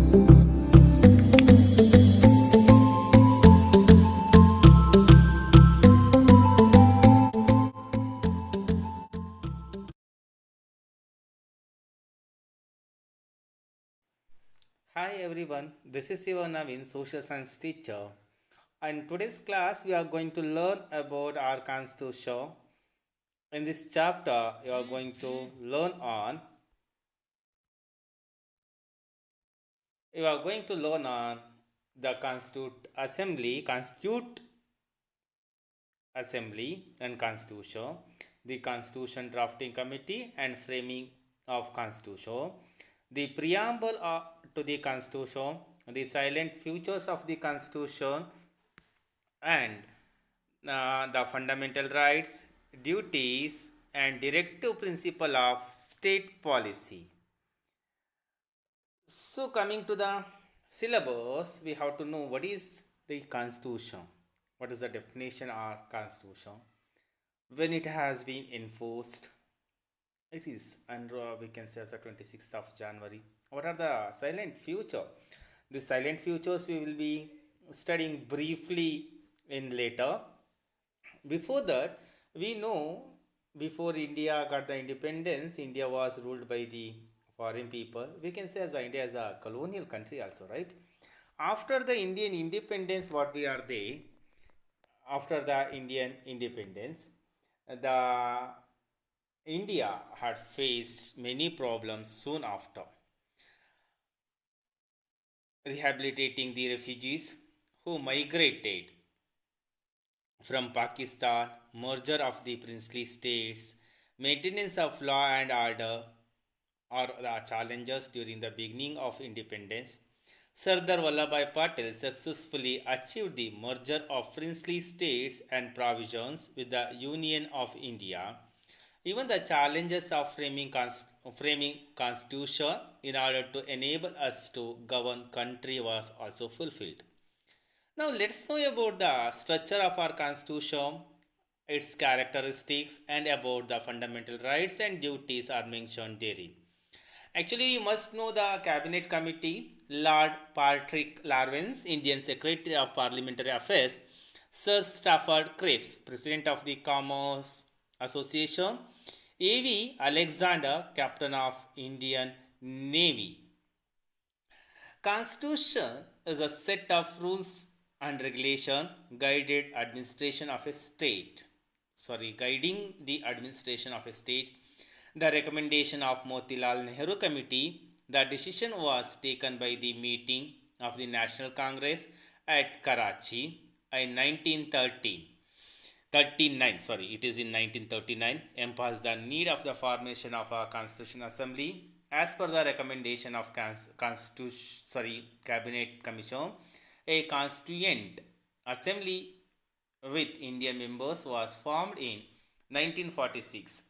Hi everyone, this is Siva Navin, social science teacher. In today's class, we are going to learn about our constitution. In this chapter, you are going to learn on the constitute assembly and constitution, the constitution drafting committee and framing of constitution, the preamble to the constitution, the silent futures of the constitution, and the fundamental rights, duties, and directive principle of state policy. So, coming to the syllabus, we have to know what is the constitution, what is the definition of constitution, when it has been enforced, it is under we can say as a 26th of January. What are the silent future? The silent futures we will be studying briefly in later. Before that, we know before India got the independence, India was ruled by the foreign people. We can say as India as a colonial country also, right? After the Indian independence, what we are they? After the Indian independence, the India had faced many problems soon after. Rehabilitating the refugees who migrated from Pakistan, merger of the princely states, maintenance of law and order are the challenges during the beginning of independence. Sardar Vallabhbhai Patel successfully achieved the merger of princely states and provisions with the Union of India. Even the challenges of framing constitution in order to enable us to govern country was also fulfilled. Now let's know about the structure of our constitution, its characteristics, and about the fundamental rights and duties are mentioned therein. Actually, you must know the Cabinet Committee, Lord Patrick Larvins, Indian Secretary of Parliamentary Affairs, Sir Stafford Cripps, President of the Commerce Association, A.V. Alexander, Captain of Indian Navy. Constitution is a set of rules and regulation guiding the administration of a state. The recommendation of Motilal Nehru Committee, the decision was taken by the meeting of the National Congress at Karachi in 1939, emphasized the need of the formation of a constitutional assembly as per the recommendation of Cabinet Commission. A constituent assembly with Indian members was formed in 1946.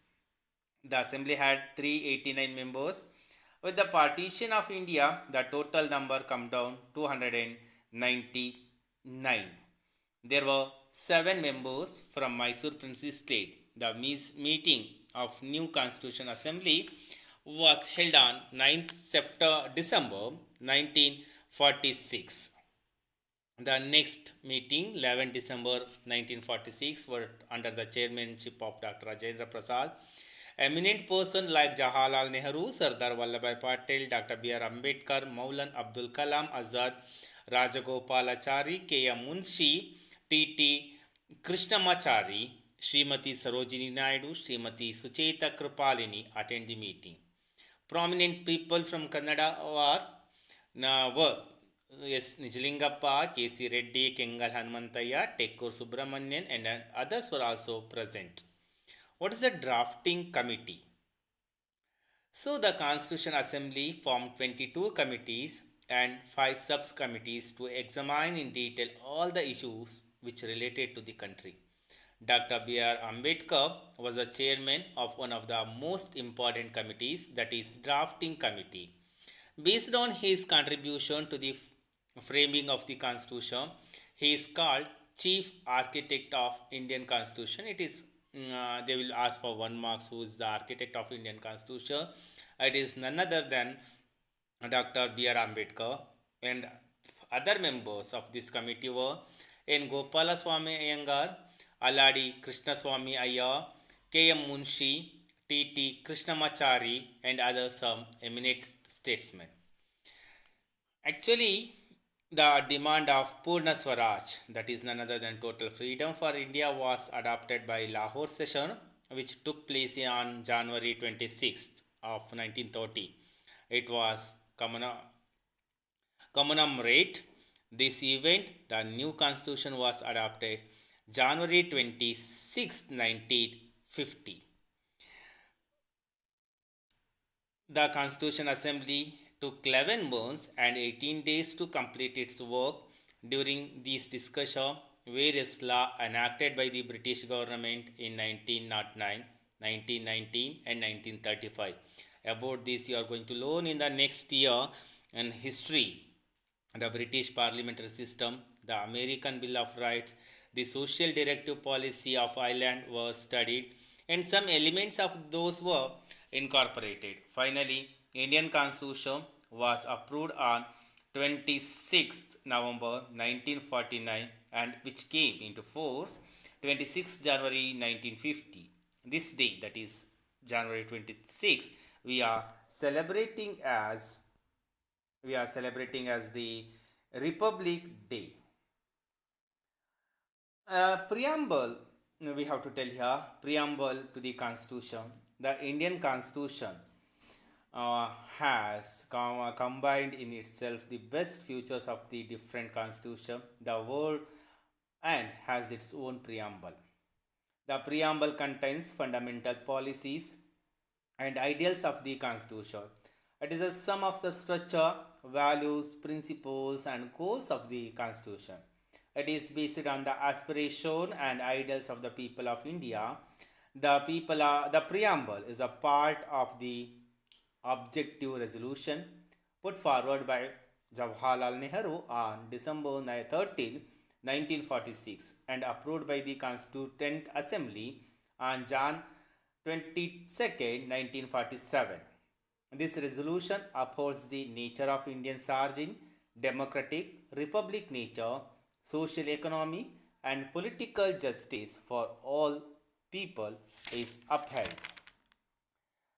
The assembly had 389 members. With the partition of India, the total number come down 299. There were 7 members from Mysore Princely State. The meeting of new Constitution Assembly was held on 9th December 1946. The next meeting, 11 December 1946, were under the chairmanship of Dr. Rajendra Prasad. Eminent persons like Jawaharlal Nehru, Sardar Vallabhbhai Patel, Dr. B.R. Ambedkar, Maulana Abdul Kalam Azad, Rajagopalachari, K.M. Munshi, T.T. Krishnamachari, Srimati Sarojini Naidu, Srimati Sucheta Kripalini attend the meeting. Prominent people from Kannada were Nijlingappa, K.C. Reddy, Kengal Hanmantaya, Tekkur Subramanian, and others were also present. What is a drafting committee? So the Constitution Assembly formed 22 committees and 5 subcommittees to examine in detail all the issues which related to the country. Dr. B.R. Ambedkar was the chairman of one of the most important committees, that is drafting committee. Based on his contribution to the framing of the Constitution, he is called Chief Architect of Indian Constitution. It is they will ask for 1 marks who is the architect of Indian Constitution. It is none other than Dr. B.R. Ambedkar, and other members of this committee were N. Gopalaswamy Iyengar, Aladi Krishnaswamy Iyer, K. M. Munshi, T. T. Krishnamachari, and other some eminent statesmen. Actually, the demand of Purna Swaraj, that is none other than total freedom for India, was adopted by Lahore session, which took place on January 26th of 1930. It was commemorate this event. The new constitution was adopted January 26, 1950. The Constitution Assembly took 11 months and 18 days to complete its work. During these discussions, various laws enacted by the British government in 1909, 1919, and 1935. About this, you are going to learn in the next year in history. The British parliamentary system, the American Bill of Rights, the social directive policy of Ireland were studied, and some elements of those were incorporated. Finally, Indian Constitution was approved on 26th November 1949 and which came into force 26th January 1950. This day, that is January 26th, we are celebrating as the Republic Day. Preamble, we have to tell here, preamble to the Constitution. The Indian Constitution has combined in itself the best features of the different constitution, the world, and has its own preamble. The preamble contains fundamental policies and ideals of the Constitution. It is a sum of the structure, values, principles, and goals of the Constitution. It is based on the aspiration and ideals of the people of India. The preamble is a part of the objective resolution put forward by Jawaharlal Nehru on December 13, 1946 and approved by the Constituent Assembly on Jan 22, 1947. This resolution upholds the nature of Indian sovereign, democratic, republic nature, social economy, and political justice for all people is upheld.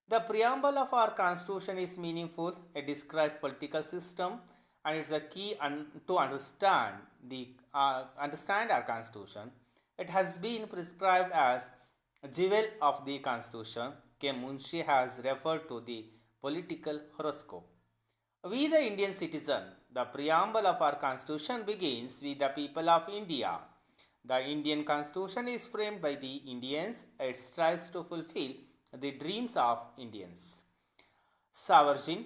The preamble of our constitution is meaningful. It describes political system and it's a key to understand our constitution. It has been prescribed as jewel of the constitution. K. Munshi has referred to the political horoscope. We the Indian citizen, the preamble of our constitution begins with the people of India. The Indian constitution is framed by the Indians. It strives to fulfill the dreams of Indians. Sovereign.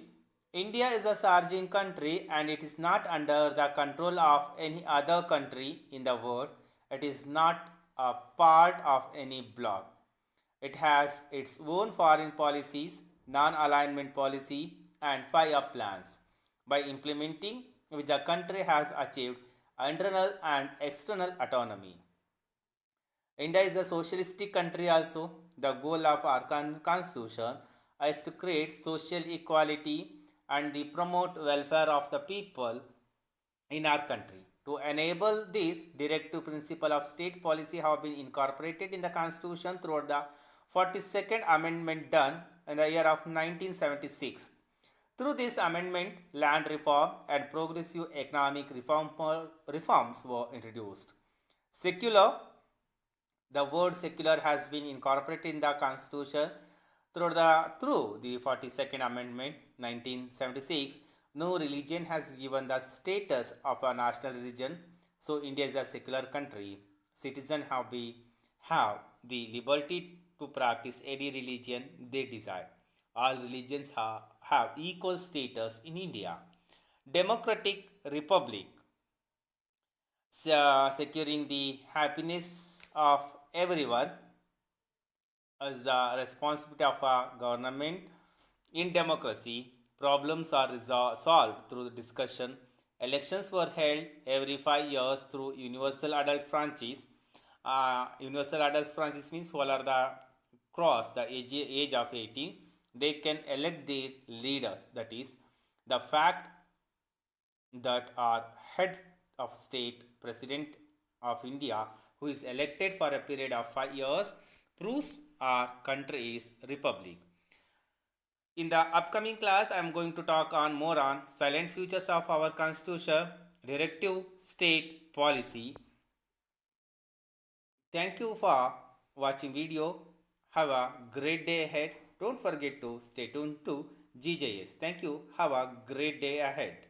India is a sovereign country and it is not under the control of any other country in the world. It is not a part of any bloc. It has its own foreign policies, non-alignment policy, and 5 plans. By implementing which the country has achieved internal and external autonomy. India is a socialistic country also. The goal of our constitution is to create social equality and the promote welfare of the people in our country. To enable this, directive principle of state policy have been incorporated in the constitution throughout the 42nd amendment done in the year of 1976. Through this amendment, land reform and progressive economic reforms were introduced. Secular. The word secular has been incorporated in the Constitution through the 42nd Amendment 1976. No religion has given the status of a national religion, so India is a secular country. Citizens have the liberty to practice any religion they desire. All religions have equal status in India. Democratic Republic, securing the happiness of everyone is the responsibility of a government. In democracy, problems are solved through discussion. Elections were held every 5 years through universal adult franchise. Universal adult franchise means all are the cross the age of 18. They can elect their leaders. That is, The fact that our head of state, President of India, who is elected for a period of 5 years, proves our country is republic. In the upcoming class, I am going to talk on more on silent futures of our constitution, directive state policy. Thank you for watching video. Have a great day ahead. Don't forget to stay tuned to GJS. Thank you. Have a great day ahead.